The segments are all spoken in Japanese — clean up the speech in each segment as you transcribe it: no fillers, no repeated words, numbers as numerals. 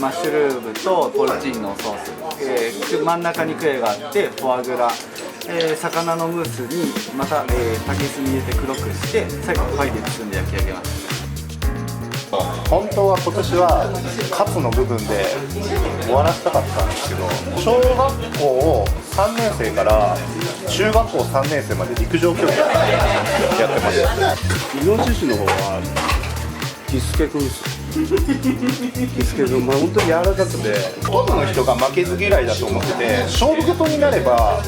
マッシュルームとポルチーノソース、真ん中にクエがあってフォアグラ、魚のムースにまた、竹炭入れて黒くして最後パイで包んで焼き上げます。本当は今年はカツの部分で終わらせたかったんですけど、小学校3年生から中学校3年生まで陸上競技やってました。イノシシの方はキスケ君です。キスケ君、まあ、本当に柔らかくて、ほとんどの人が負けず嫌いだと思ってて、勝負事になれば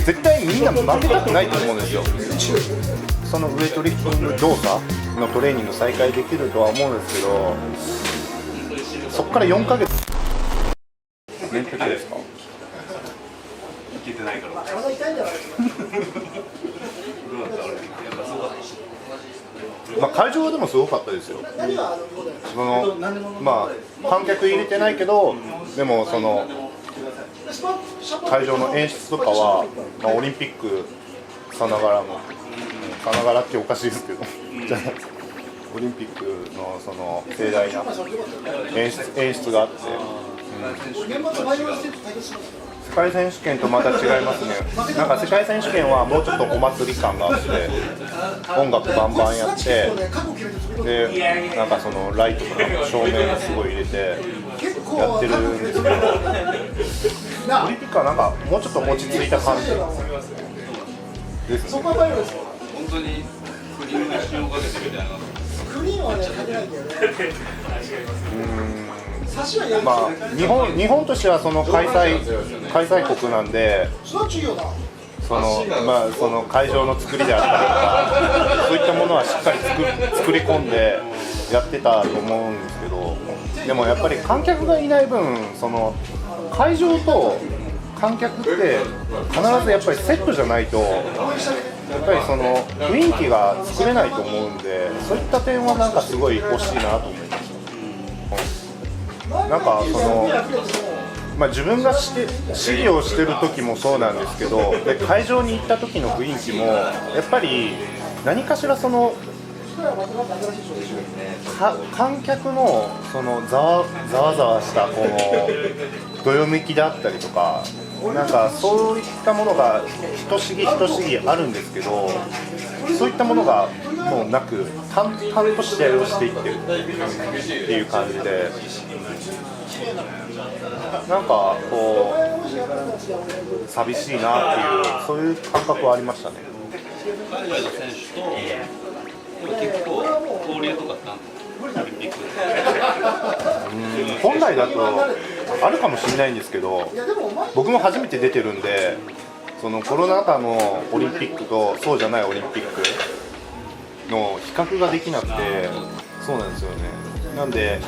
絶対みんな負けたくないと思うんですよ。そのウエイトリフティング動作のトレーニング再開できるとは思うんですけど、そこから4ヶ月面積ですか？いけてないから。まあ会場でもすごかったですよ。そのまあ観客入れてないけど、でもその会場の演出とかは、まあ、オリンピックさながらのさながらっておかしいですけどじゃあオリンピックのその盛大な演出があって、世界選手権とまた違いますね。なんか世界選手権はもうちょっとお祭り感があって、音楽バンバンやって、でなんかそのライトとか照明すごい入れてやってるんですけど、オリンピックはなんかもうちょっと落ち着いた感じですね。本当にクリームに塩をかけてみたいな。クリームはね、かけないんだよね。まあ日本としてはその開催国なんで、その会場の作りであったりとか、そういったものはしっかり作り込んでやってたと思うんですけど、でもやっぱり観客がいない分、その会場と観客って必ずやっぱりセットじゃないと、やっぱりその雰囲気が作れないと思うんで、そういった点はなんかすごい欲しいなと思いました。なんかその、まあ、自分が試技をしてる時もそうなんですけど、で会場に行った時の雰囲気もやっぱり何かしらその観客のそのざわざわしたこのどよめきであったりとか、なんかそういったものが一試技一試技あるんですけど、そういったものがもうなく淡々と試合をしていってるっていう感じで、なんかこう寂しいなっていう、そういう感覚はありましたね。海外の選手と結構交流とかってオリンピック本来だとあるかもしれないんですけど、僕も初めて出てるんで、そのコロナ禍のオリンピックとそうじゃないオリンピックの比較ができなくて、そうなんですよね。なんで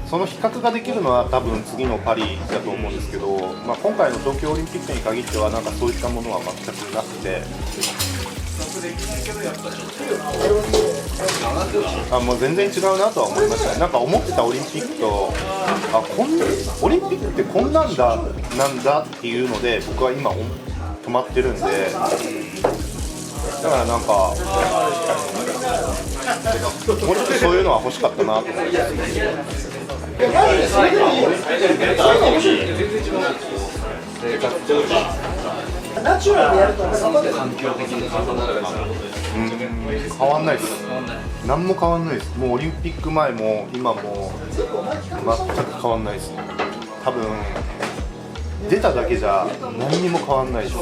その比較ができるのは多分次のパリだと思うんですけど、まあ、今回の東京オリンピックに限ってはなんかそういったものは全くなくて、もう全然違うなとは思いましたね。なんか思ってたオリンピックと、オリンピックってこんなんだっていうので僕は今止まってるんで、だからなんかもうちょっとそういうのは欲しかったなと思って。ナチュラルでやると環境的に変わんないです。何も変わんないです。もうオリンピック前も今も全く変わんないですね。多分出ただけじゃ何にも変わんないです。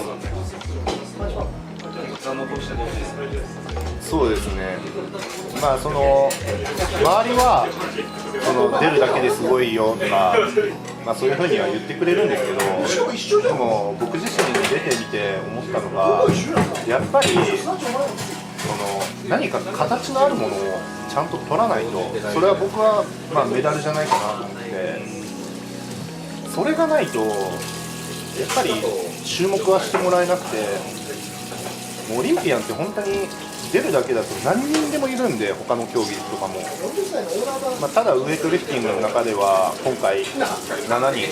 そうですね。まあその周りはその出るだけですごいよとか、まあそういうふうには言ってくれるんですけど、でも僕自身出てみて思ったのが、やっぱりその何か形のあるものをちゃんと取らないと、それは僕はまあメダルじゃないかなと思って、それがないとやっぱり注目はしてもらえなくて、もうオリンピアンって本当に出るだけだと何人でもいるんで、他の競技とかも、まあ、ただウエイトリフティングの中では今回7人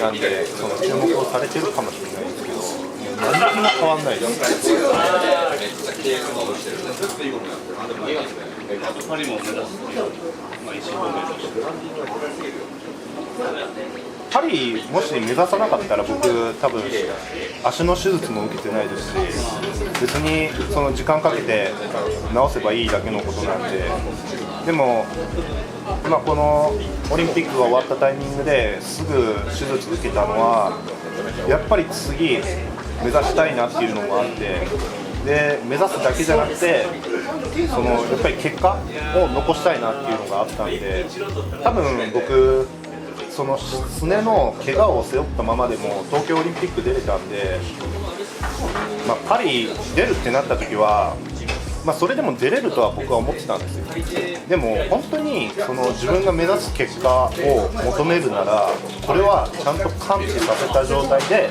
なんで、その注目をされてるかもしれないですけど、何にも変わんないです。パリも目指す、まあ、一生懸命パリもし目指さなかったら僕多分足の手術も受けてないですし、別にその時間かけて治せばいいだけのことなんで。でも、このオリンピックが終わったタイミングですぐ手術受けたのはやっぱり次目指したいなっていうのもあって、で目指すだけじゃなくてそのやっぱり結果を残したいなっていうのがあったんで、多分僕そのすねの怪我を背負ったままでも東京オリンピック出れたんで、パリ出るってなった時は、それでも出れるとは僕は思ってたんですよ。でも本当にその自分が目指す結果を求めるなら、これはちゃんと完治させた状態で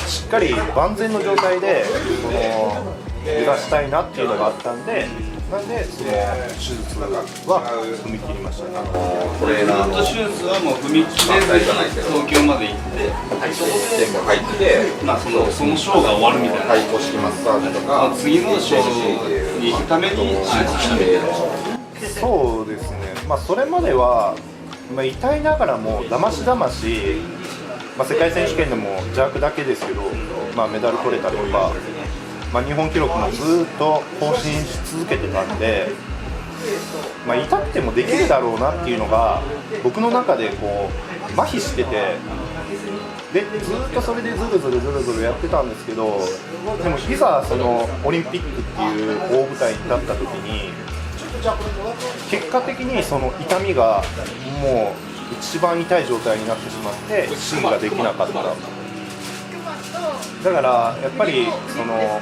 しっかり万全の状態でその目指したいなっていうのがあったんで、なんでその手術は踏み切りましたね。トレーナーの手術はもう踏み切れず東京まで行って、点が入って、そのショーが終わるみたいな。太鼓式マッサージとか、次のショーに行くために手術したみたいな。そうですね、それまでは、痛いながらもだましだまし、世界選手権でも邪悪だけですけど、メダル取れたりとか、日本記録もずっと更新し続けてたんで、痛くてもできるだろうなっていうのが僕の中でこう麻痺してて、でずっとそれでずるずるやってたんですけど、でもいざそのオリンピックっていう大舞台に立った時に結果的にその痛みがもう一番痛い状態になってしまってシーンができなかった。だからやっぱりその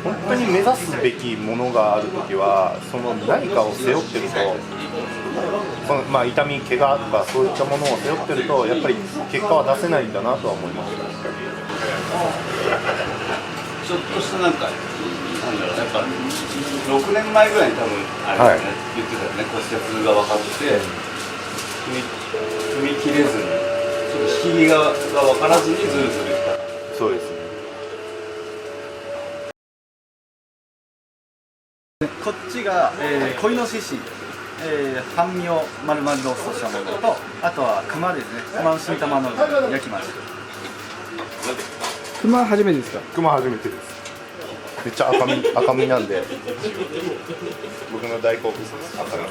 本当に目指すべきものがあるときは、その何かを背負ってると、その痛み、怪我とかそういったものを背負ってると、やっぱり結果は出せないんだなとは思いました。ちょっとしたやっぱ6年前ぐらいに多分あれですね、言ってたよね、骨折が分かって踏み切れずに、ちょっと引きが分からずにずるずるいった。そうですね。こっちが、小イノシシ、半身を丸々ローストしたものと、あとは熊ですね、熊の新玉の焼きました。熊初めてですか？熊初めてです。めっちゃ赤身なんで僕の大好物です。赤身。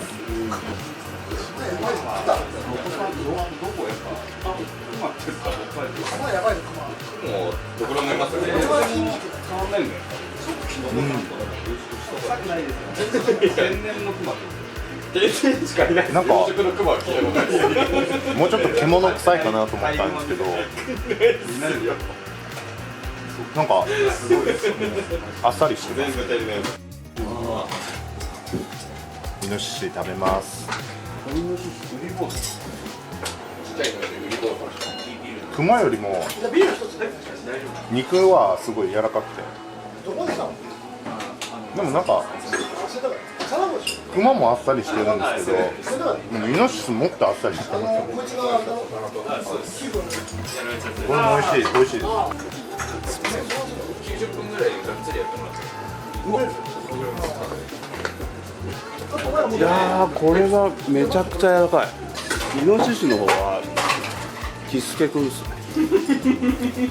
もうどこでもいますよね。変わんないんだよ。天然の熊。天然しかいない。なんか養殖のクマは聞いたことないです。もうちょっと獣臭いかなと思ったんですけど、なんかあっさりしてます。イノシシ食べます。熊よりも肉はすごい柔らかくて、でもなんか熊もあっさりしてるんですけど、イノシシもっとあっさりしてますよね。これも美味しいです。90分ぐらいがっつりやってもらって。いやー、これはめちゃくちゃ柔らかい。イノシシの方はキスケくんですね。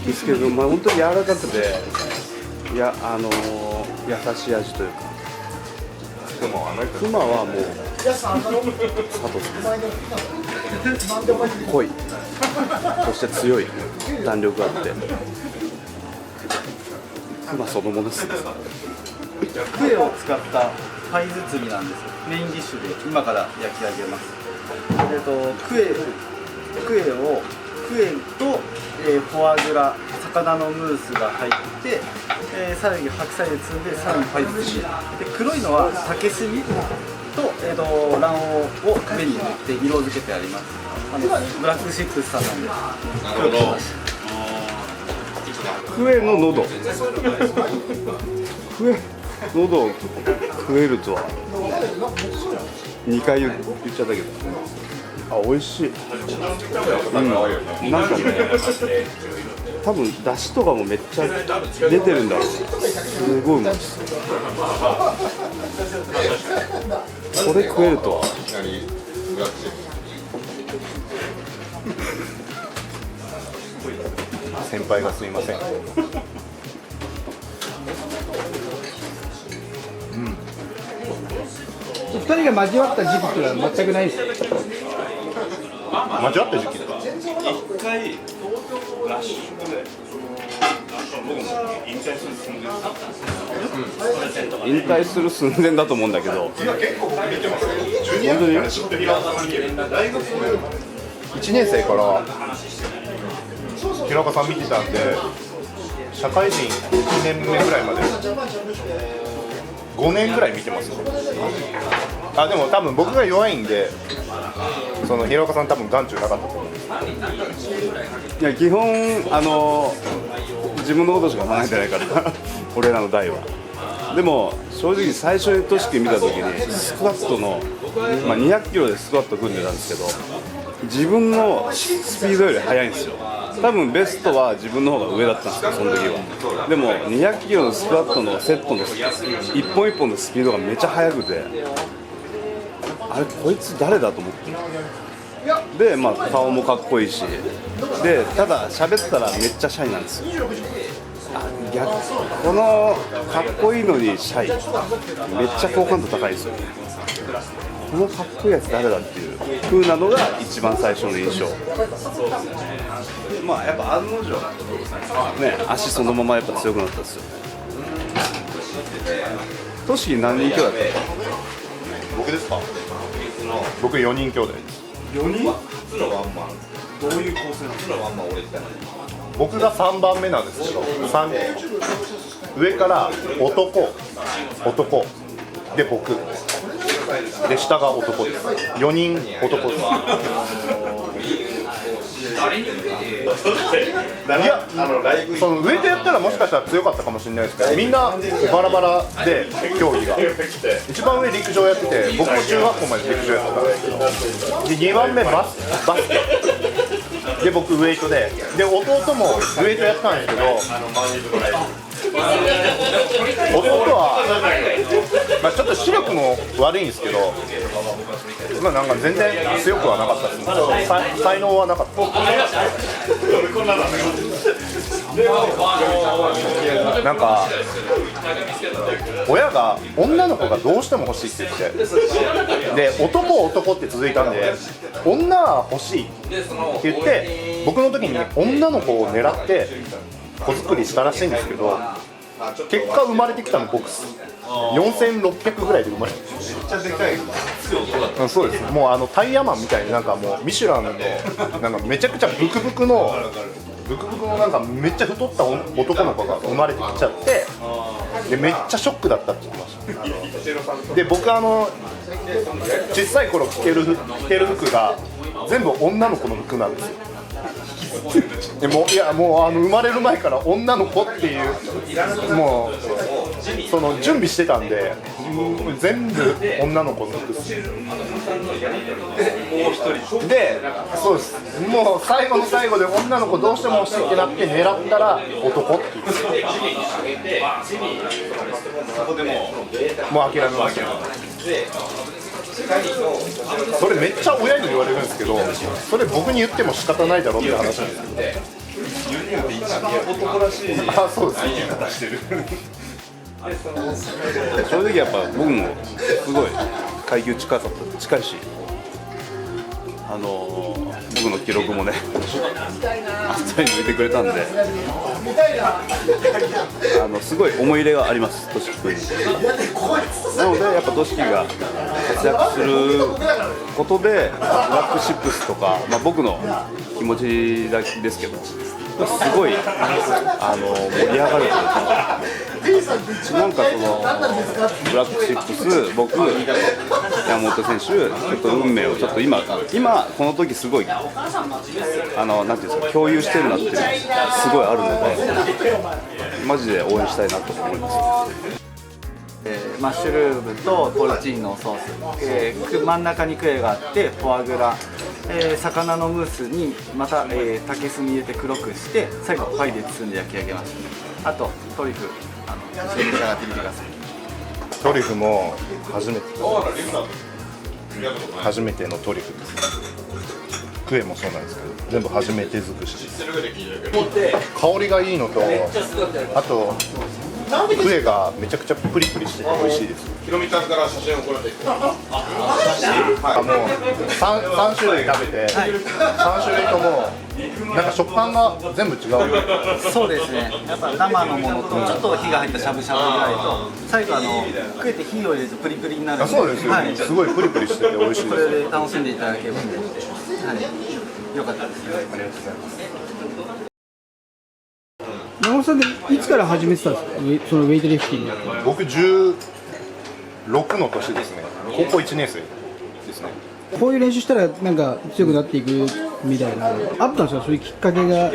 キスケくん、本当に柔らかくて、優しい味というか。熊はもう佐藤さん、濃い、そして強い、弾力があって熊そのものですね。クエを使ったパイ包みなんですよ。メインディッシュで今から焼き上げます。クエと、フォアグラ、魚のムースが入って、さらに白菜で包んで、さらにパイ包みで、黒いのは竹炭と、卵黄を上に塗って色付けてあります。ブラックシックスさんなんで。なるほど。クエの喉を食えるとは2回言っちゃったけど、美味しい。なんかね、多分出汁とかもめっちゃ出てるんだろう。すごいうまいです。これ食えるとは。先輩がすいません。2人が交わった時期っていうのは全くないですよ。間違った時期だ。一回ラッシュで僕も引退する寸前だったんですよ。引退する寸前だと思うんだけど、結構僕見てますよ。ジュニア本当に大学1年生から平岡さん見てたんで、社会人1年目ぐらいまで5年ぐらい見てますよ。あ、でも多分僕が弱いんで、その平岡さん多分眼中なかったと思うんです。いや基本自分のことしか考えてないから俺らの代は。でも正直最初にトシ君見た時にスクワットの、200キロでスクワット組んでたんですけど、自分のスピードより速いんですよ。多分ベストは自分の方が上だったんですよ、その時は。でも200キロのスクワットのセットの一本一本のスピードがめちゃ速くて、あれこいつ誰だと思って。で、顔もかっこいいし、でただ喋ったらめっちゃシャイなんですよ。このかっこいいのにシャイ、めっちゃ好感度高いですよ。このかっこいいやつ誰だっていう風なのが一番最初の印象。やっぱ案の定ね、足そのままやっぱ強くなったんですよ。トシキ何人兄弟だった？僕ですか？僕4人兄弟です。4人？初のワンマン。どういう構成なの？初のワンマン俺じゃない。僕が3番目なんですけど、上から男で僕で下が男です。4人男です。いや、その上でやったらもしかしたら強かったかもしれないですけど、みんなバラバラで競技が一番上陸上やってて、僕も中学校まで陸上やってたんですけど、で2番目バスケで僕ウエイトで弟もウエイトやってたんですけど、弟は、ちょっと視力も悪いんですけど、なんか全然強くはなかったですね。才能はなかった。なんか親が女の子がどうしても欲しいって言って、で男って続いたんで、女は欲しいって言って、僕の時に女の子を狙って子作りしたらしいんですけど、結果生まれてきたの僕です。4600ぐらいで生まれてきた。めっちゃでかい。そうです。もうタイヤマンみたいに、なんかもうミシュランのなんかめちゃくちゃブクブクのなんかめっちゃ太った男の子が生まれてきちゃって、でめっちゃショックだったって言ってました。で僕小さい頃着てる服が全部女の子の服なんですよ。でもう生まれる前から女の子っていうもうその準備してたんで、全部女の子の服です。で、そうです。もう最後の最後で女の子どうしても欲しいってなって狙ったら男って言ってもう諦めました。それめっちゃ親に言われるんですけど、それ僕に言っても仕方ないだろって話なんですけど。男らしいあ、そうです。正直やっぱ僕もすごい階級近いし、僕の記録もねあっさり抜いてくれたんで、すごい思い入れがあります、トシキ君に。なのでやっぱトシキが活躍することでブラックシップスとか、僕の気持ちだけですけど、すごい盛り上がるというか、なんかそのブラックシップス、僕、山本選手、ちょっと運命をちょっと今この時すごいなんていうんですか、共有してるなっていうのがすごいあるので、マジで応援したいなと思います。マッシュルームとポルチーノソース、真ん中にクエがあってフォアグラ、魚のムースにまた、竹炭入れて黒くして、最後パイで包んで焼き上げました。あとトリュフ一緒に召し上がってみてください。トリュフも初めてのトリュフです。クエもそうなんですけど全部初めて尽くし香りがいいのとあとクエがめちゃくちゃプリプリしてて美味しいです。ひろみちゃんから写真送られてきてもう 3種類食べて、3種類ともなんか食感が全部違う。そうですね、やっぱ生のものとちょっと火が入ったしゃぶしゃぶぐらいと最後食えて火を入れるとプリプリになるんで、そうですよ、はい、すごいプリプリしてて美味しいこです。れで楽しんでいただければと思って、はい、よかったです。ありがとうございます。山本さんっていつから始めてたんですか、そのウェイトリフティング。僕16の年ですね。高校1年生ですね。こういう練習したらなんか強くなっていくみたいなあったんですか、そういうきっかけが。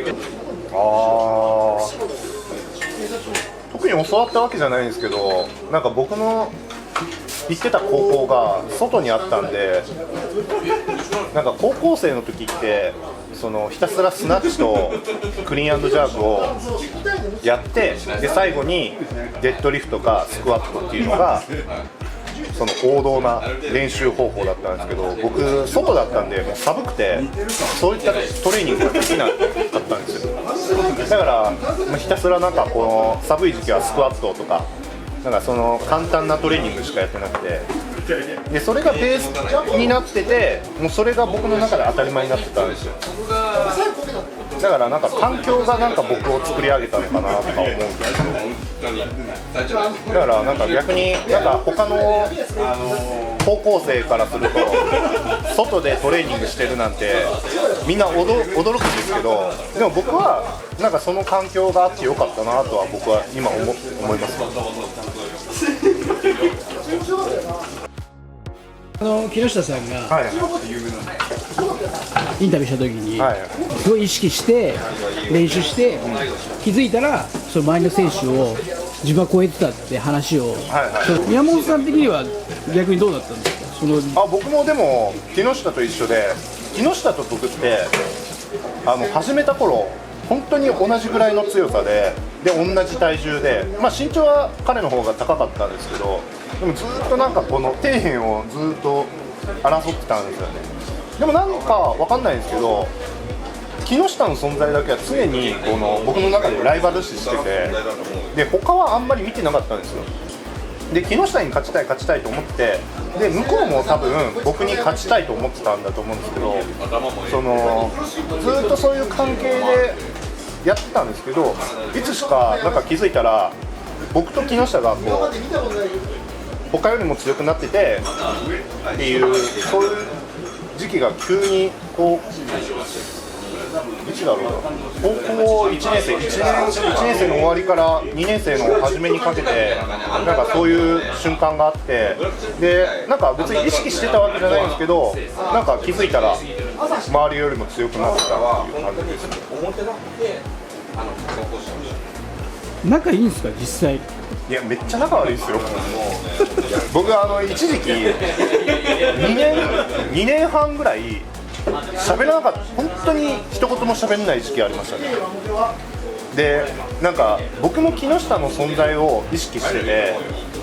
特に教わったわけじゃないんですけど、なんか僕の行ってた高校が外にあったんで、なんか高校生の時ってそのひたすらスナッチとクリーン&ジャークをやって、で最後にデッドリフトかスクワットっていうのがその王道な練習方法だったんですけど、僕外だったんでもう寒くてそういったトレーニングができなかったんですよ。だからひたすらなんかこの寒い時期はスクワットとかなんかその簡単なトレーニングしかやってなくて、でそれがベースになってて、もうそれが僕の中で当たり前になってたんですよ。だからなんか環境がなんか僕を作り上げたのかなとか思うんですけど、だからなんか逆になんか他の高校生からすると外でトレーニングしてるなんてみんな驚くんですけど、でも僕はなんかその環境があってよかったなとは僕は今思います。木下さんがはいインタビューした時に、はいすごい意識して練習して気づいたらその周りの選手を自分は超えてたって話を、その宮本さん的には逆にどうだったんですか。その僕もでも木下と一緒で、木下と僕って始めた頃本当に同じぐらいの強さで同じ体重で、身長は彼の方が高かったんですけど、でもずっとなんかこの底辺をずっと争ってたんですよね。でもなんかわかんないんですけど、木下の存在だけは常にこの僕の中でライバル視してて、で他はあんまり見てなかったんですよ。で木下に勝ちたいと思って、で向こうも多分僕に勝ちたいと思ってたんだと思うんですけど、そのずっとそういう関係でやってたんですけど、いつしかなんか気づいたら僕と木下がこう他よりも強くなっててっていう、そういう時期が急にこういつだろうな、高校1年生の終わりから2年生の初めにかけてなんかそういう瞬間があって、でなんか別に意識してたわけじゃないんですけど、なんか気づいたら周りよりも強くなってたっていう感じですね。仲いいんですか実際。いやめっちゃ仲悪いですよ僕一時期2年半ぐらい喋らなかった、本当に一言も喋れない時期ありましたね。でなんか僕も木下の存在を意識してて、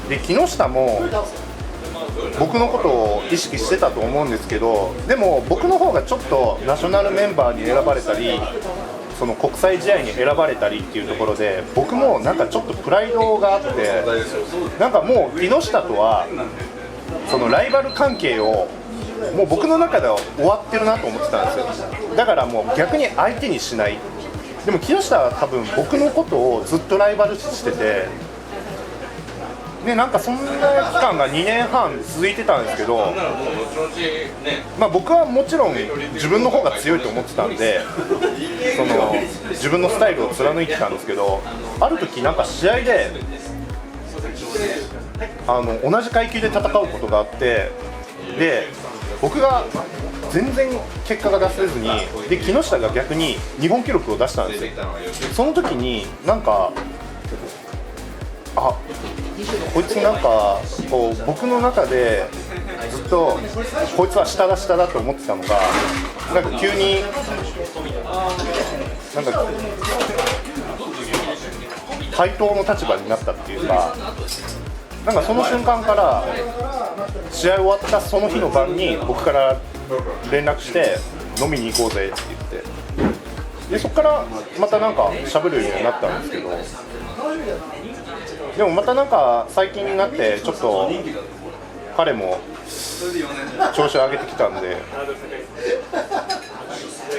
で木下も僕のことを意識してたと思うんですけど、でも僕の方がちょっとナショナルメンバーに選ばれたりその国際試合に選ばれたりっていうところで、僕もなんかちょっとプライドがあって、なんかもう木下とはそのライバル関係をもう僕の中では終わってるなと思ってたんですよ。だからもう逆に相手にしない。でも木下は多分僕のことをずっとライバル視してて、でなんかそんな期間が2年半続いてたんですけど、僕はもちろん自分の方が強いと思ってたんで、その自分のスタイルを貫いてたんですけど、ある時なんか試合で同じ階級で戦うことがあって、で僕が全然結果が出せずに、で木下が逆に日本記録を出したんですよ。その時になんかこいつなんかこう僕の中でずっとこいつは下だと思ってたのが、なんか急になんか対等の立場になったっていうか、なんかその瞬間から試合終わったその日の晩に僕から連絡して、飲みに行こうぜって言って、でそこからまたなんか喋るようになったんですけど、でもまたなんか最近になってちょっと彼も調子を上げてきたんで、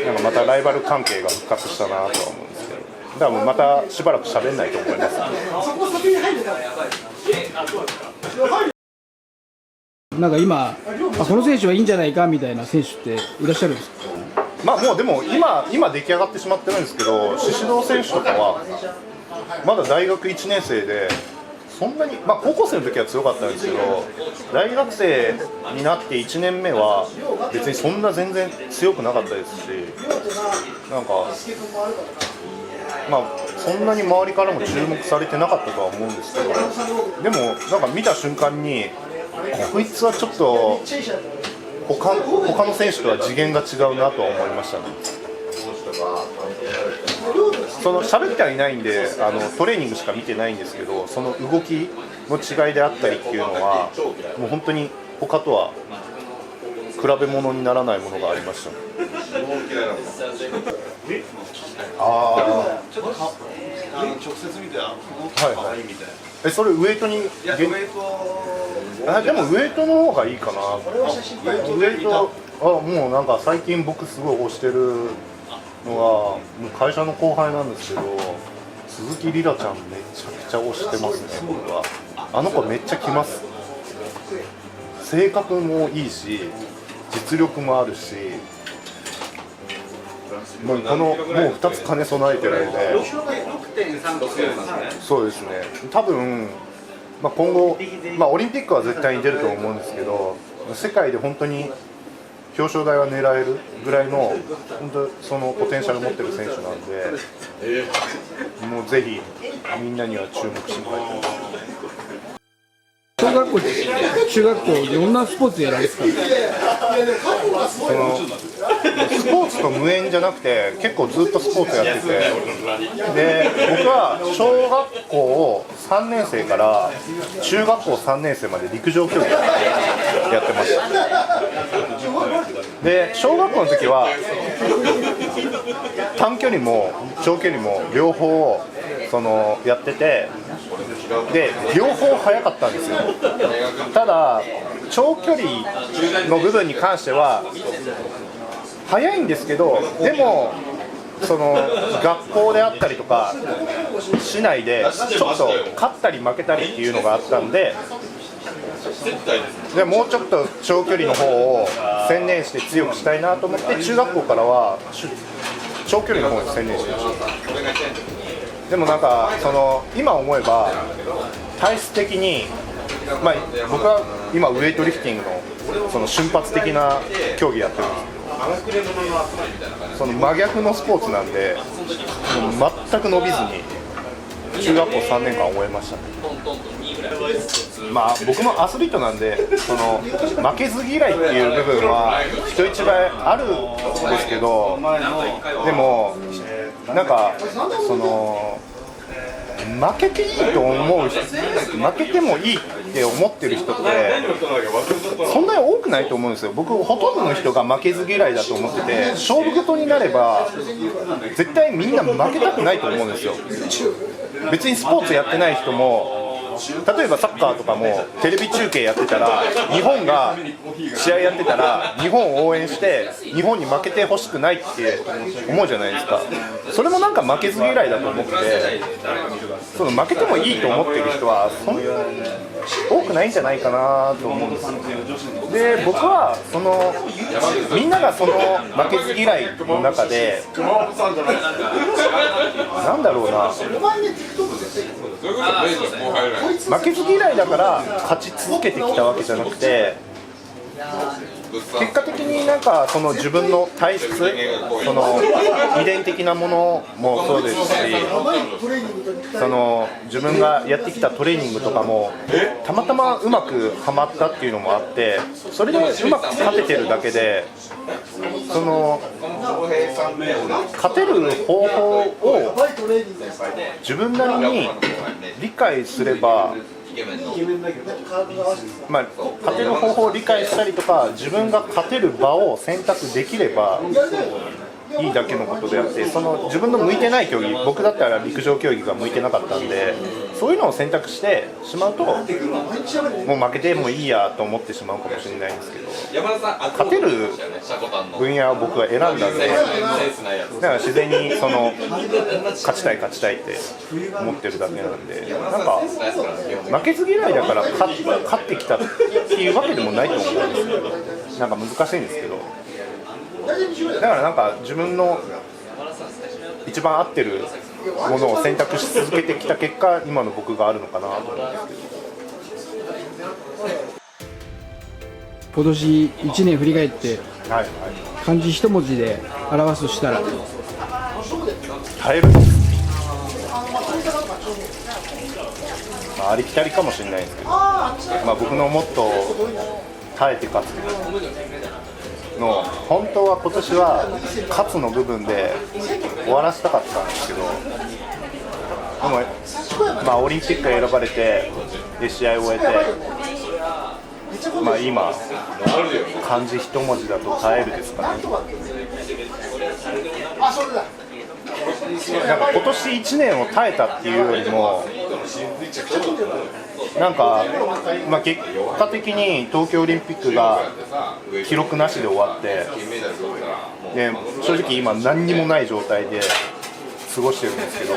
なんかまたライバル関係が復活したなとは思うんですけど、だからもうまたしばらく喋んないと思います。なんか今、この選手はいいんじゃないかみたいな選手っていらっしゃるんですか？まあもうでも今出来上がってしまってるんですけど、宍戸選手とかはまだ大学1年生で、そんなに、まあ、高校生の時は強かったんですけど、大学生になって1年目は別にそんな全然強くなかったですし、なんかまあそんなに周りからも注目されてなかったとは思うんですけど、でもなんか見た瞬間にこいつはちょっと他の選手とは次元が違うなとは思いましたね。その喋ってはいないんでトレーニングしか見てないんですけど、その動きの違いであったりっていうのはもう本当に他とは比べ物にならないものがありましたね。あちょっと直接見てはいはいみたいな。それウエイトにウエイトでもウエイトの方がいいかな。ウエイトもうなんか最近僕すごい推してるのが、もう会社の後輩なんですけど、鈴木里奈ちゃんめちゃくちゃ推してますね。僕はあの子めっちゃ来ます。性格もいいし実力もあるし、もう2つ兼ね備えてるので、そうですね。多分、まあ、今後、まあ、オリンピックは絶対に出ると思うんですけど、世界で本当に表彰台は狙えるぐらいの本当そのポテンシャルを持ってる選手なんで、もうぜひみんなには注目してもらいたいです。小学校、中学校でどんなスポーツやられてたんですか？そのスポーツと無縁じゃなくて結構ずっとスポーツやってて、で僕は小学校3年生から中学校3年生まで陸上競技やってました。で小学校の時は短距離も長距離も両方やってて、で両方速かったんですよ。ただ長距離の部分に関しては速いんですけど、でも学校であったりとか市内でちょっと勝ったり負けたりっていうのがあったんで、もうちょっと長距離の方を専念して強くしたいなと思って、中学校からは長距離の方に専念してました。でもなんか今思えば体質的に、まあ、僕は今ウエイトリフティングの瞬発的な競技やってるんですけど、真逆のスポーツなんで全く伸びずに中学校3年間終えましたね。まあ僕もアスリートなんで負けず嫌いっていう部分は人一倍あるんですけど、でもなんか負けていいと思う人、負けてもいいって思ってる人ってそんなに多くないと思うんですよ。僕ほとんどの人が負けず嫌いだと思ってて、勝負事になれば絶対みんな負けたくないと思うんですよ。別にスポーツやってない人も、例えばサッカーとかもテレビ中継やってたら、日本が試合やってたら日本を応援して日本に負けてほしくないって思うじゃないですか。それもなんか負けず嫌いだと思ってて、負けてもいいと思ってる人はそんな多くないんじゃないかなと思うんですよ。で僕はみんなが負けず嫌いの中でなんだろうな、負けず嫌いだから勝ち続けてきたわけじゃなくて、結果的になんか自分の体質、遺伝的なものもそうですし、自分がやってきたトレーニングとかもたまたまうまくはまったっていうのもあって、それでうまく勝ててるだけで、勝てる方法を自分なりに理解すればまあ、勝てる方法を理解したりとか、自分が勝てる場を選択できればいいだけのことであって、その自分の向いてない競技、僕だったら陸上競技が向いてなかったんで、そういうのを選択してしまうと、もう負けてもいいやと思ってしまうかもしれないんですけど、勝てる分野を僕は選んだんで、だから自然にその勝ちたいって思ってるだけなんで、なんか負けず嫌いだから勝ってきたっていうわけでもないと思うんですけど、なんか難しいんですけど。だからなんか自分の一番合ってるものを選択し続けてきた結果、今の僕があるのかなと思うんですけど。今年1年振り返ってはいはい、漢字一文字で表すとしたら、耐える、まあ、ありきたりかもしれないですけど、まあ、僕のもっと耐えて勝つの、本当は今年は勝つの部分で終わらせたかったんですけど、でも、まあ、オリンピック選ばれてで試合を終えて、まあ、今漢字一文字だと耐えるですかね。なんか今年1年を耐えたっていうよりも、なんか、まあ、結果的に東京オリンピックが記録なしで終わって、で正直今何にもない状態で過ごしてるんですけど、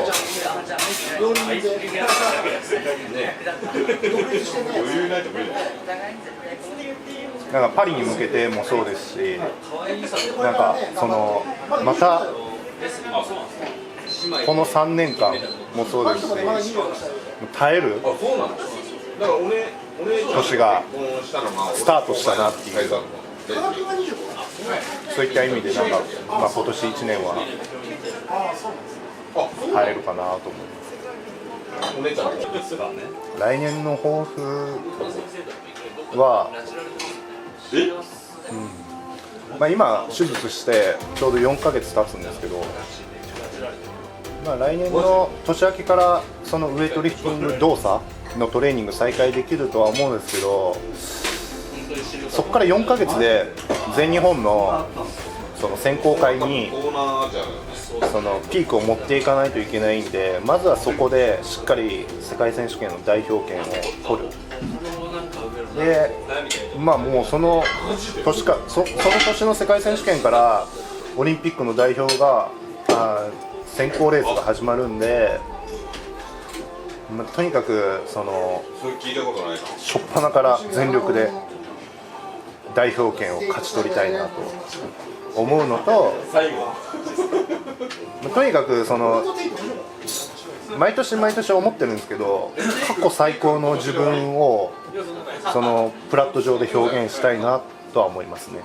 なんかパリに向けてもそうですし、なんかそのまたこの3年間もそうですし、耐える年がスタートしたなっていう、そういった意味でなんか、まあ、今年1年は耐えるかなと思います。来年の抱負は、まあ、今手術してちょうど4ヶ月経つんですけど、まあ、来年の年明けからそのウエイトリフティング動作のトレーニング再開できるとは思うんですけど、そこから4ヶ月で全日本のその選考会にそのピークを持っていかないといけないんで、まずはそこでしっかり世界選手権の代表権を取る。で、まあもうその年の世界選手権からオリンピックの代表が選考レースが始まるんで、まあ、とにかくその初っ端から全力で代表権を勝ち取りたいなと思うのと、とにかくその毎年思ってるんですけど、過去最高の自分をそのプラット上で表現したいなとは思いますね。